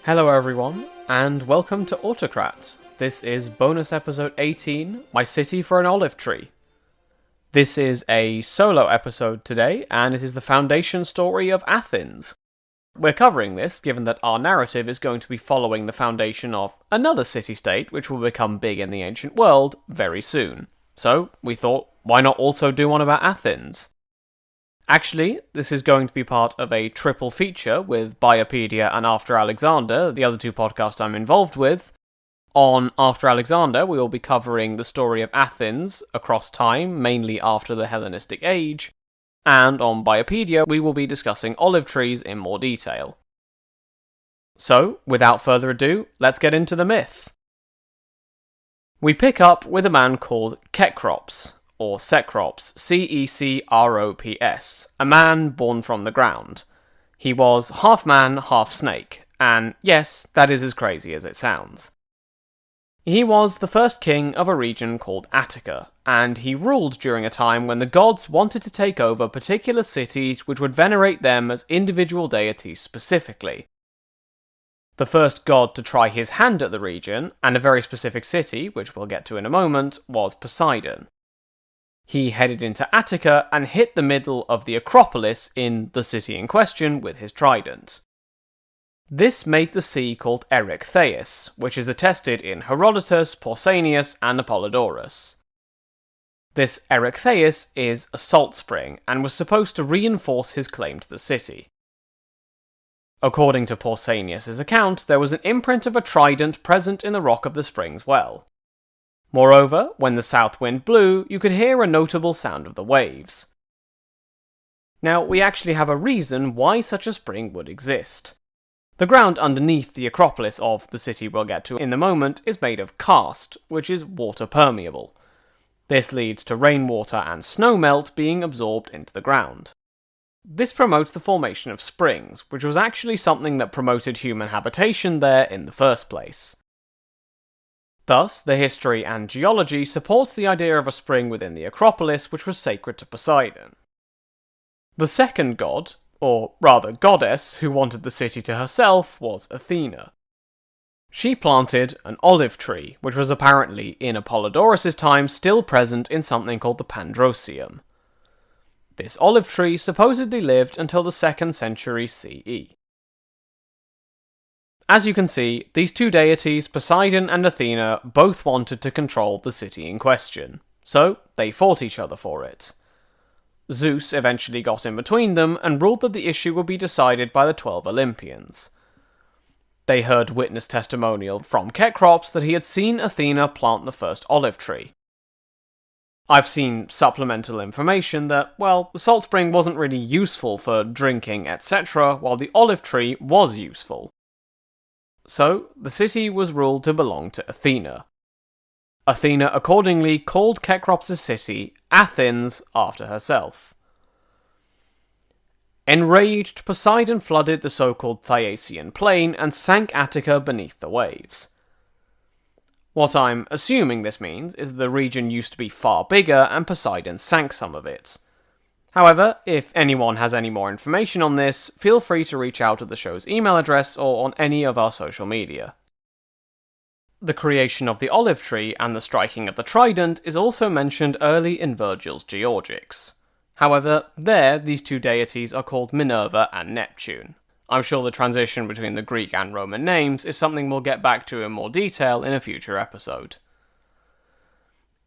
Hello everyone, and welcome to Autocrat. This is bonus episode 18, My City for an Olive Tree. This is a solo episode today, and it is the foundation story of Athens. We're covering this given that our narrative is going to be following the foundation of another city-state which will become big in the ancient world very soon. So, we thought, why not also do one about Athens? Actually, this is going to be part of a triple feature with Biopedia and After Alexander, the other two podcasts I'm involved with. On After Alexander, we will be covering the story of Athens across time, mainly after the Hellenistic Age, and on Biopedia, we will be discussing olive trees in more detail. So, without further ado, let's get into the myth. We pick up with a man called Cecrops, or Cecrops, C-E-C-R-O-P-S, a man born from the ground. He was half man, half snake, and yes, that is as crazy as it sounds. He was the first king of a region called Attica, and he ruled during a time when the gods wanted to take over particular cities which would venerate them as individual deities specifically. The first god to try his hand at the region, and a very specific city, which we'll get to in a moment, was Poseidon. He headed into Attica and hit the middle of the Acropolis in the city in question with his trident. This made the sea called Erechtheus, which is attested in Herodotus, Pausanias, and Apollodorus. This Erechtheus is a salt spring, and was supposed to reinforce his claim to the city. According to Pausanias' account, there was an imprint of a trident present in the rock of the spring's well. Moreover, when the south wind blew, you could hear a notable sound of the waves. Now, we actually have a reason why such a spring would exist. The ground underneath the Acropolis of the city we'll get to in the moment is made of karst, which is water permeable. This leads to rainwater and snowmelt being absorbed into the ground. This promotes the formation of springs, which was actually something that promoted human habitation there in the first place. Thus, the history and geology supports the idea of a spring within the Acropolis which was sacred to Poseidon. The second god, or rather goddess, who wanted the city to herself was Athena. She planted an olive tree, which was apparently, in Apollodorus' time, still present in something called the Pandrosium. This olive tree supposedly lived until the 2nd century CE. As you can see, these two deities, Poseidon and Athena, both wanted to control the city in question, so they fought each other for it. Zeus eventually got in between them and ruled that the issue would be decided by the 12 Olympians. They heard witness testimonial from Cecrops that he had seen Athena plant the first olive tree. I've seen supplemental information that, well, the salt spring wasn't really useful for drinking, etc., while the olive tree was useful. So, the city was ruled to belong to Athena. Athena accordingly called Cecrops' city Athens after herself. Enraged, Poseidon flooded the so-called Thyacian plain and sank Attica beneath the waves. What I'm assuming this means is that the region used to be far bigger and Poseidon sank some of it. However, if anyone has any more information on this, feel free to reach out at the show's email address or on any of our social media. The creation of the olive tree and the striking of the trident is also mentioned early in Virgil's Georgics. However, there these two deities are called Minerva and Neptune. I'm sure the transition between the Greek and Roman names is something we'll get back to in more detail in a future episode.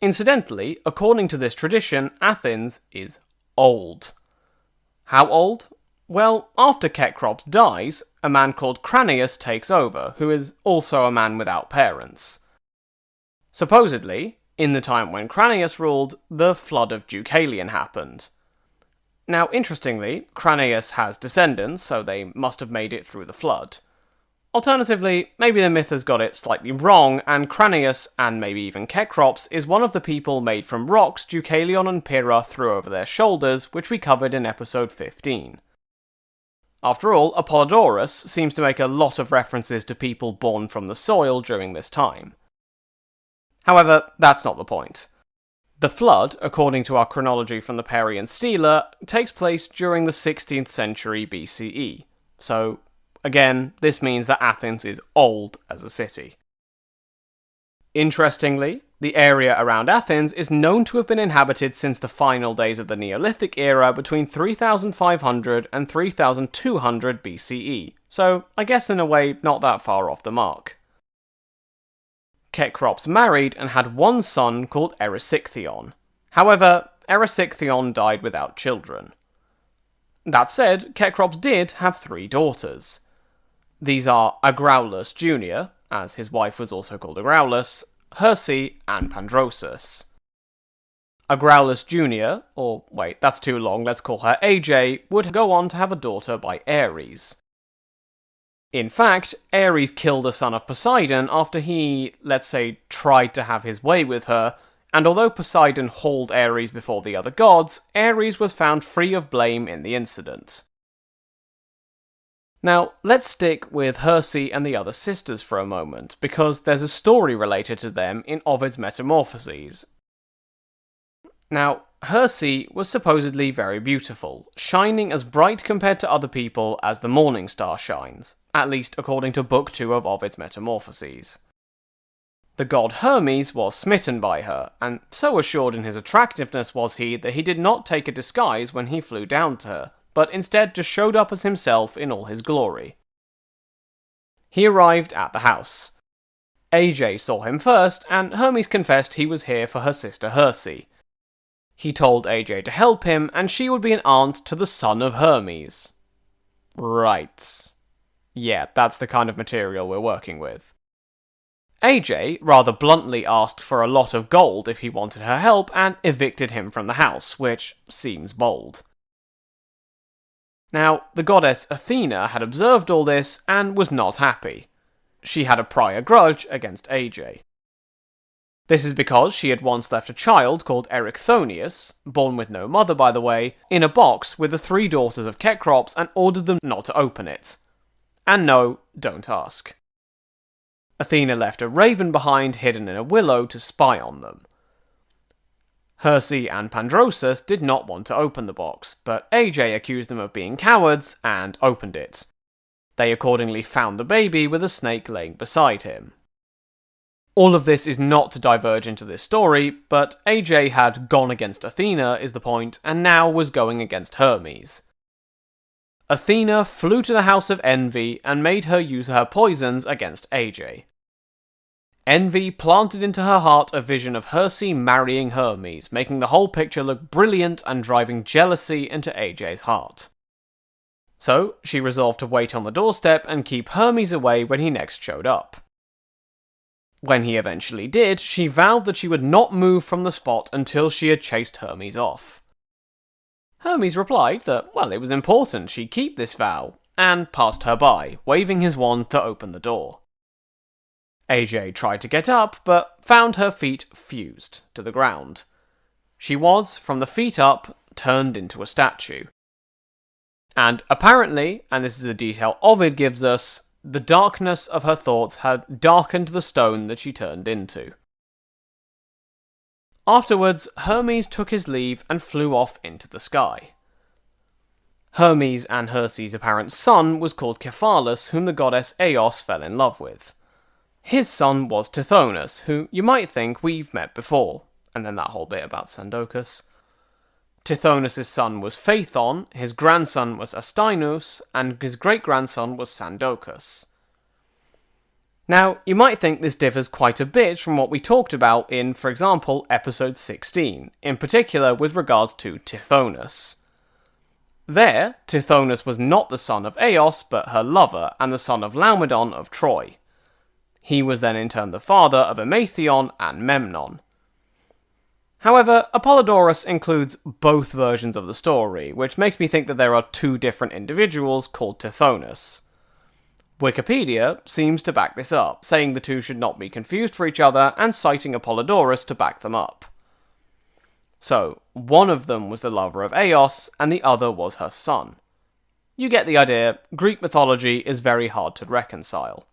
Incidentally, according to this tradition, Athens is old. How old? Well, after Cecrops dies, a man called Cranaeus takes over, who is also a man without parents. Supposedly, in the time when Cranaeus ruled, the flood of Deucalion happened. Now, interestingly, Cranaeus has descendants, so they must have made it through the flood. Alternatively, maybe the myth has got it slightly wrong, and Cranaeus, and maybe even Cecrops, is one of the people made from rocks Deucalion and Pyrrha threw over their shoulders, which we covered in episode 15. After all, Apollodorus seems to make a lot of references to people born from the soil during this time. However, that's not the point. The flood, according to our chronology from the Parian Stela, takes place during the 16th century BCE, so again, this means that Athens is old as a city. Interestingly, the area around Athens is known to have been inhabited since the final days of the Neolithic era between 3500 and 3200 BCE, so I guess in a way not that far off the mark. Cecrops married and had one son called Erysichthon. However, Erysichthon died without children. That said, Cecrops did have 3 daughters. These are Agraulus Jr., as his wife was also called Agraulus, Hirce, and Pandrosus. Agraulus Jr., or wait, that's too long, let's call her AJ, would go on to have a daughter by Ares. In fact, Ares killed a son of Poseidon after he, let's say, tried to have his way with her, and although Poseidon hauled Ares before the other gods, Ares was found free of blame in the incident. Now, let's stick with Hirce and the other sisters for a moment, because there's a story related to them in Ovid's Metamorphoses. Now, Hirce was supposedly very beautiful, shining as bright compared to other people as the morning star shines, at least according to Book 2 of Ovid's Metamorphoses. The god Hermes was smitten by her, and so assured in his attractiveness was he that he did not take a disguise when he flew down to her, but instead just showed up as himself in all his glory. He arrived at the house. AJ saw him first, and Hermes confessed he was here for her sister Hirce. He told AJ to help him, and she would be an aunt to the son of Hermes. Right. Yeah, that's the kind of material we're working with. AJ rather bluntly asked for a lot of gold if he wanted her help, and evicted him from the house, which seems bold. Now, the goddess Athena had observed all this, and was not happy. She had a prior grudge against AJ. This is because she had once left a child called Erichthonius, born with no mother by the way, in a box with the 3 daughters of Cecrops and ordered them not to open it. And no, don't ask. Athena left a raven behind hidden in a willow to spy on them. Hirce and Pandrosus did not want to open the box, but AJ accused them of being cowards and opened it. They accordingly found the baby with a snake laying beside him. All of this is not to diverge into this story, but AJ had gone against Athena is the point, and now was going against Hermes. Athena flew to the House of Envy and made her use her poisons against AJ. Envy planted into her heart a vision of Hirce marrying Hermes, making the whole picture look brilliant and driving jealousy into AJ's heart. So, she resolved to wait on the doorstep and keep Hermes away when he next showed up. When he eventually did, she vowed that she would not move from the spot until she had chased Hermes off. Hermes replied that, well, it was important she keep this vow, and passed her by, waving his wand to open the door. AJ tried to get up, but found her feet fused to the ground. She was, from the feet up, turned into a statue. And apparently, and this is a detail Ovid gives us, the darkness of her thoughts had darkened the stone that she turned into. Afterwards, Hermes took his leave and flew off into the sky. Hermes and Hirce's apparent son was called Cephalus, whom the goddess Eos fell in love with. His son was Tithonus, who you might think we've met before, and then that whole bit about Sandocus. Tithonus' son was Phaethon, his grandson was Astynous, and his great-grandson was Sandocus. Now, you might think this differs quite a bit from what we talked about in, for example, episode 16, in particular with regards to Tithonus. There, Tithonus was not the son of Eos, but her lover, and the son of Laomedon of Troy. He was then in turn the father of Emathion and Memnon. However, Apollodorus includes both versions of the story, which makes me think that there are 2 different individuals called Tithonus. Wikipedia seems to back this up, saying the 2 should not be confused for each other, and citing Apollodorus to back them up. So, one of them was the lover of Eos, and the other was her son. You get the idea, Greek mythology is very hard to reconcile.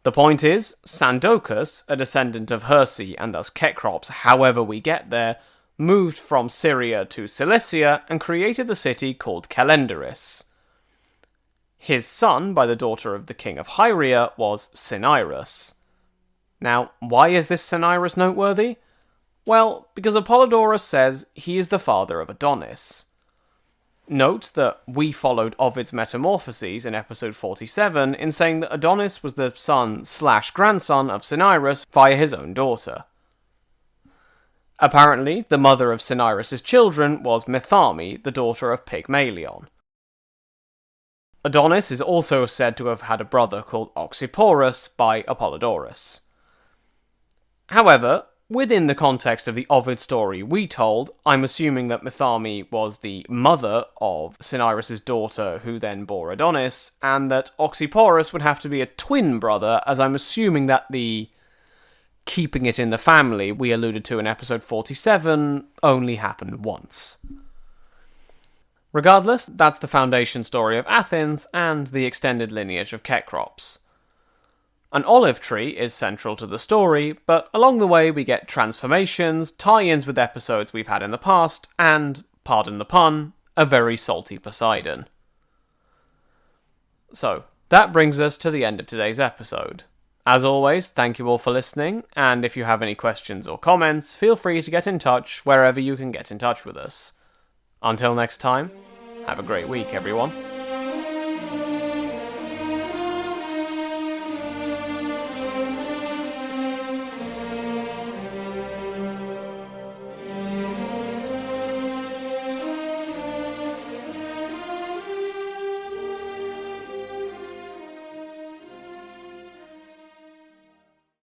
The point is, Sandocus, a descendant of Hirce and thus Cecrops, however we get there, moved from Syria to Cilicia and created the city called Calendaris. His son, by the daughter of the king of Hyria, was Cinyras. Now, why is this Cinyras noteworthy? Well, because Apollodorus says he is the father of Adonis. Note that we followed Ovid's Metamorphoses in episode 47 in saying that Adonis was the son/grandson of Cinyras via his own daughter. Apparently, the mother of Cinyras' children was Mithame, the daughter of Pygmalion. Adonis is also said to have had a brother called Oxyporus by Apollodorus. However, within the context of the Ovid story we told, I'm assuming that Mithame was the mother of Cinyras' daughter who then bore Adonis, and that Oxyporus would have to be a twin brother, as I'm assuming that the keeping it in the family we alluded to in episode 47 only happened once. Regardless, that's the foundation story of Athens and the extended lineage of Cecrops. An olive tree is central to the story, but along the way we get transformations, tie-ins with episodes we've had in the past, and, pardon the pun, a very salty Poseidon. So, that brings us to the end of today's episode. As always, thank you all for listening, and if you have any questions or comments, feel free to get in touch wherever you can get in touch with us. Until next time, have a great week, everyone.